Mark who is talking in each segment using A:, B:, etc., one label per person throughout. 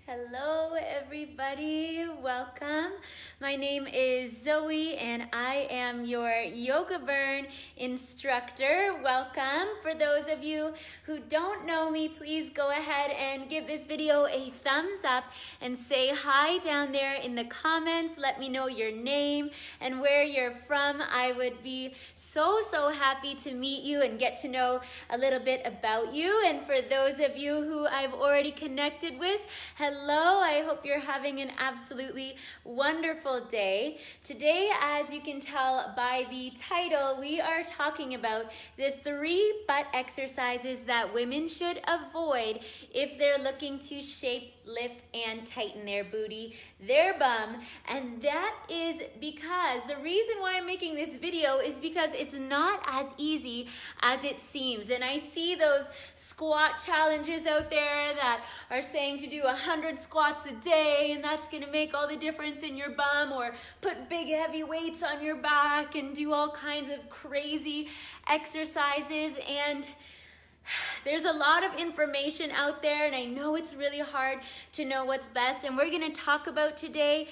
A: Hello everybody, welcome. My name is Zoe and I am your Yoga Burn instructor. Welcome. For those of you who don't know me, please go ahead and give this video a thumbs up and say hi down there in the comments. Let me know your name and where you're from. I would be so happy to meet you and get to know a little bit about you. And for those of you who I've already connected with, hello, I hope you're having an absolutely wonderful day. Today, as you can tell by the title, we are talking about the 3 butt exercises that women should avoid if they're looking to shape, lift, and tighten their booty, their bum. And that is because the reason why I'm making this video is because it's not as easy as it seems. And I see those squat challenges out there that are saying to do 100 squats a day and that's gonna make all the difference in your bum, or put big heavy weights on your back and do all kinds of crazy exercises. And there's a lot of information out there, and I know it's really hard to know what's best. And we're going to talk about today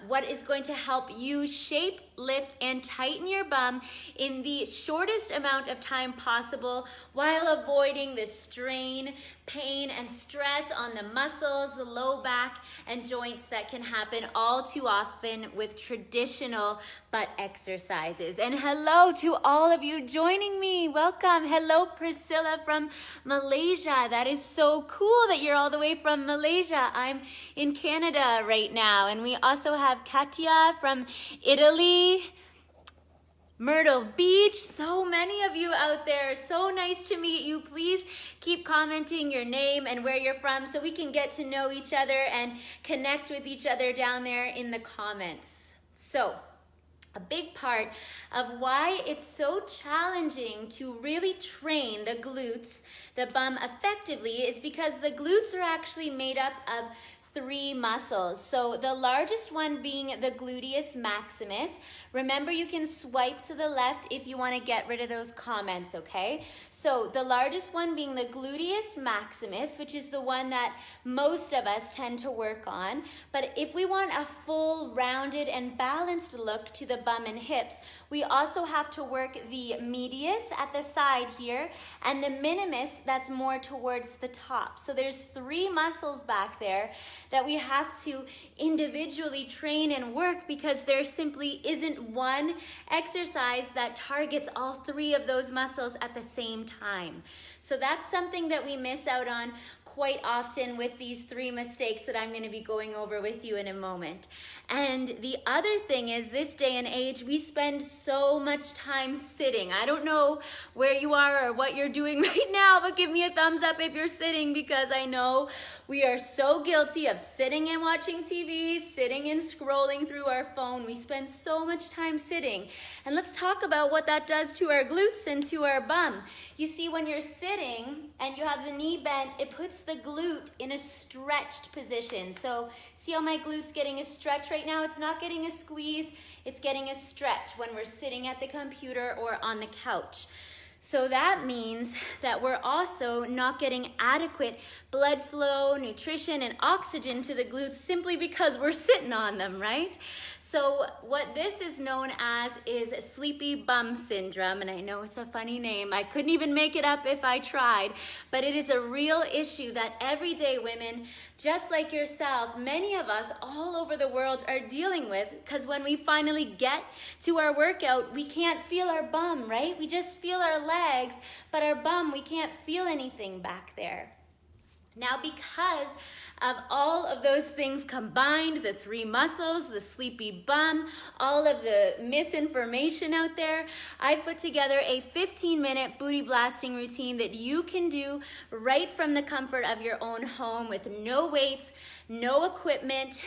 A: what is going to help you shape, lift, and tighten your bum in the shortest amount of time possible while avoiding the strain, pain, and stress on the muscles, the low back, and joints that can happen all too often with traditional butt exercises. And hello to all of you joining me. Welcome. Hello, Priscilla from Malaysia. That is so cool that you're all the way from Malaysia. I'm in Canada right now. And we also have Katia from Italy, Myrtle Beach. So many of you out there. So nice to meet you. Please keep commenting your name and where you're from so we can get to know each other and connect with each other down there in the comments. So, a big part of why it's so challenging to really train the glutes, the bum, effectively is because the glutes are actually made up of 3 muscles. So the largest one being the Gluteus Maximus. Remember, you can swipe to the left if you want to get rid of those comments, okay? So the largest one being the Gluteus Maximus, which is the one that most of us tend to work on. But if we want a full, rounded, and balanced look to the bum and hips, we also have to work the medius at the side here and the minimus that's more towards the top. So there's 3 muscles back there that we have to individually train and work because there simply isn't one exercise that targets all 3 of those muscles at the same time. So that's something that we miss out on quite often with these 3 mistakes that I'm going to be going over with you in a moment. And the other thing is, this day and age, we spend so much time sitting. I don't know where you are or what you're doing right now, but give me a thumbs up if you're sitting, because I know we are so guilty of sitting and watching TV, sitting and scrolling through our phone. We spend so much time sitting. And let's talk about what that does to our glutes and to our bum. You see, when you're sitting and you have the knee bent, it puts the glute in a stretched position. So see how my glute's getting a stretch right now? It's not getting a squeeze, it's getting a stretch when we're sitting at the computer or on the couch. So that means that we're also not getting adequate blood flow, nutrition, and oxygen to the glutes simply because we're sitting on them, right? So what this is known as is sleepy bum syndrome, and I know it's a funny name. I couldn't even make it up if I tried, but it is a real issue that everyday women, just like yourself, many of us all over the world are dealing with, because when we finally get to our workout, we can't feel our bum, right? We just feel our legs, but our bum, we can't feel anything back there. Now, because of all of those things combined, the 3 muscles, the sleepy bum, all of the misinformation out there, I put together a 15-minute booty blasting routine that you can do right from the comfort of your own home with no weights, no equipment,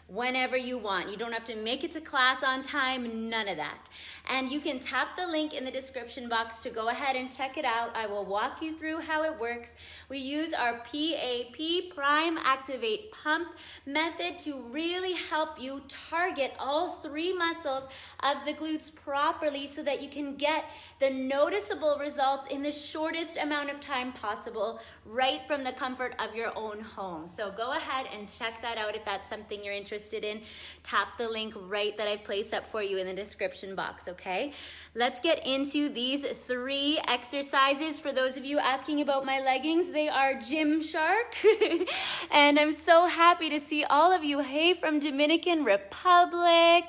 A: whenever you want. You don't have to make it to class on time, none of that. And you can tap the link in the description box to go ahead and check it out. I will walk you through how it works. We use our PAP, Prime Activate Pump method, to really help you target all 3 muscles of the glutes properly so that you can get the noticeable results in the shortest amount of time possible, right from the comfort of your own home. So go ahead and check that out if that's something you're interested in. Tap the link right that I've placed up for you in the description box, okay? Let's get into these 3 exercises. For those of you asking about my leggings, they are Gymshark. And I'm so happy to see all of you. Hey, from Dominican Republic,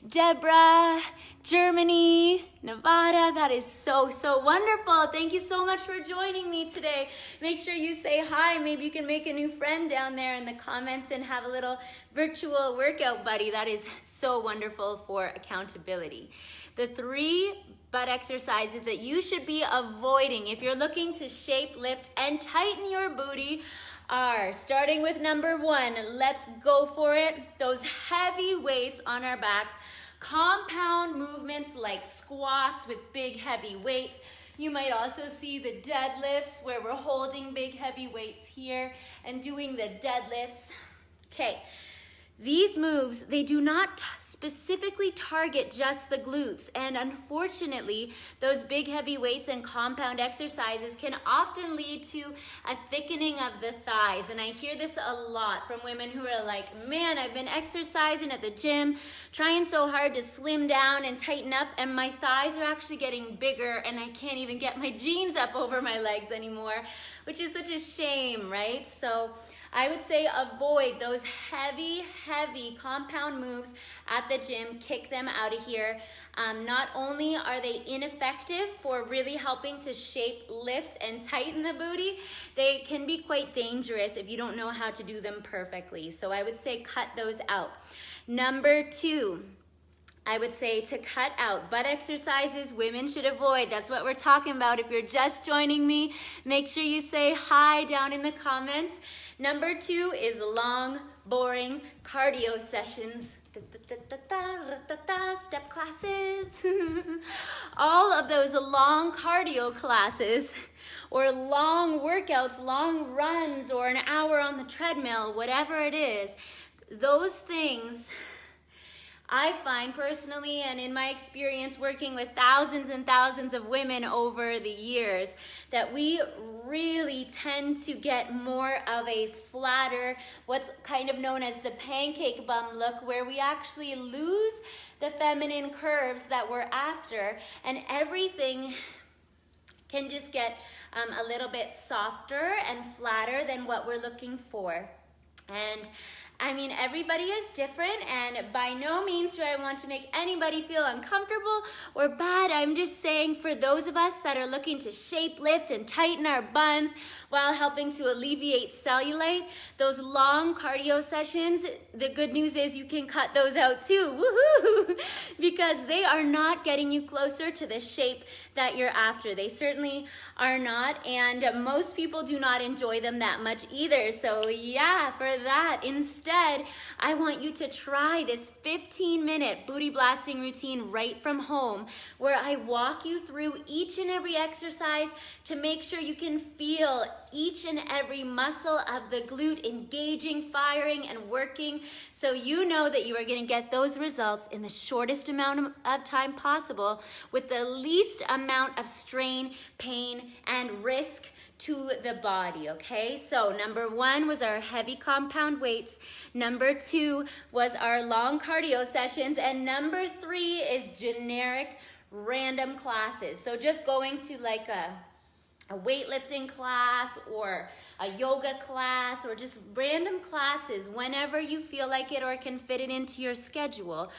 A: Deborah, Germany, Nevada. That is so wonderful. Thank you so much for joining me today. Make sure you say hi. Maybe you can make a new friend down there in the comments and have a little virtual workout buddy. That is so wonderful for accountability. The 3 butt exercises that you should be avoiding if you're looking to shape, lift, and tighten your booty are, starting with number 1, let's go for it. Those heavy weights on our backs. Compound movements like squats with big heavy weights. You might also see the deadlifts where we're holding big heavy weights here and doing the deadlifts. Okay, these moves, they do not specifically target just the glutes, and unfortunately, those big heavy weights and compound exercises can often lead to a thickening of the thighs. And I hear this a lot from women who are like, man, I've been exercising at the gym, trying so hard to slim down and tighten up, and my thighs are actually getting bigger, and I can't even get my jeans up over my legs anymore, which is such a shame, right? So I would say avoid those heavy compound moves at the gym. Kick them out of here. Not only are they ineffective for really helping to shape, lift, and tighten the booty, they can be quite dangerous if you don't know how to do them perfectly. So I would say cut those out. Number 2, I would say to cut out butt exercises women should avoid. That's what we're talking about. If you're just joining me, make sure you say hi down in the comments. Number 2 is long, boring cardio sessions. Step classes. All of those long cardio classes or long workouts, long runs, or an hour on the treadmill, whatever it is, those things, I find personally, and in my experience working with thousands and thousands of women over the years, that we really tend to get more of a flatter, what's kind of known as the pancake bum look, where we actually lose the feminine curves that we're after, and everything can just get a little bit softer and flatter than what we're looking for. And I mean, everybody is different, and by no means do I want to make anybody feel uncomfortable or bad. I'm just saying, for those of us that are looking to shape, lift, and tighten our buns while helping to alleviate cellulite, those long cardio sessions, the good news is you can cut those out too, woohoo! Because they are not getting you closer to the shape that you're after. They certainly are not, and most people do not enjoy them that much either. So yeah, for that, instead, I want you to try this 15-minute booty blasting routine right from home, where I walk you through each and every exercise to make sure you can feel each and every muscle of the glute engaging, firing, and working, so you know that you are going to get those results in the shortest amount of time possible with the least amount of strain, pain, and risk to the body, okay? So number 1 was our heavy compound weights. Number 2 was our long cardio sessions. And number 3 is generic random classes. So just going to like a weightlifting class or a yoga class or just random classes whenever you feel like it or can fit it into your schedule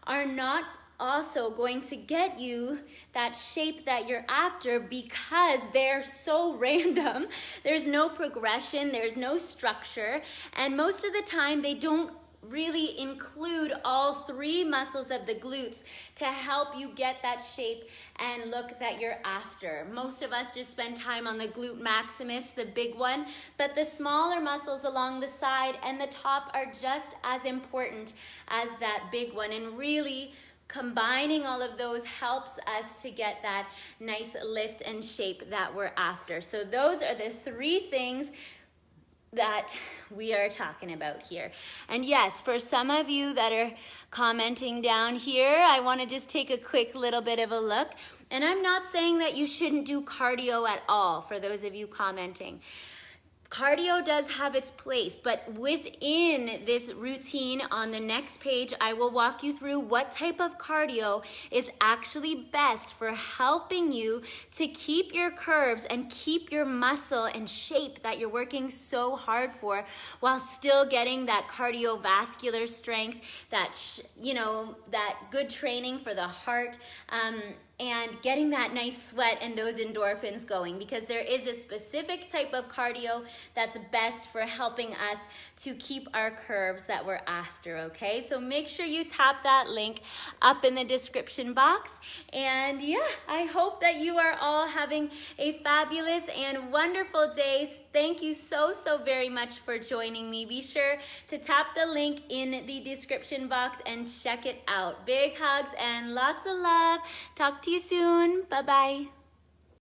A: are not also going to get you that shape that you're after, because they're so random. There's no progression, there's no structure, and most of the time they don't really include all three muscles of the glutes to help you get that shape and look that you're after. Most of us just spend time on the glute maximus, the big one, but the smaller muscles along the side and the top are just as important as that big one, and really combining all of those helps us to get that nice lift and shape that we're after. So those are the three things that we are talking about here. And yes, for some of you that are commenting down here, I want to just take a quick little bit of a look. And I'm not saying that you shouldn't do cardio at all, for those of you commenting. Cardio does have its place, but within this routine on the next page, I will walk you through what type of cardio is actually best for helping you to keep your curves and keep your muscle and shape that you're working so hard for, while still getting that cardiovascular strength, that that good training for the heart, and getting that nice sweat and those endorphins going, because there is a specific type of cardio that's best for helping us to keep our curves that we're after, okay? So make sure you tap that link up in the description box. And yeah, I hope that you are all having a fabulous and wonderful day. Thank you so very much for joining me. Be sure to tap the link in the description box and check it out. Big hugs and lots of love. Talk to you soon. Bye-bye.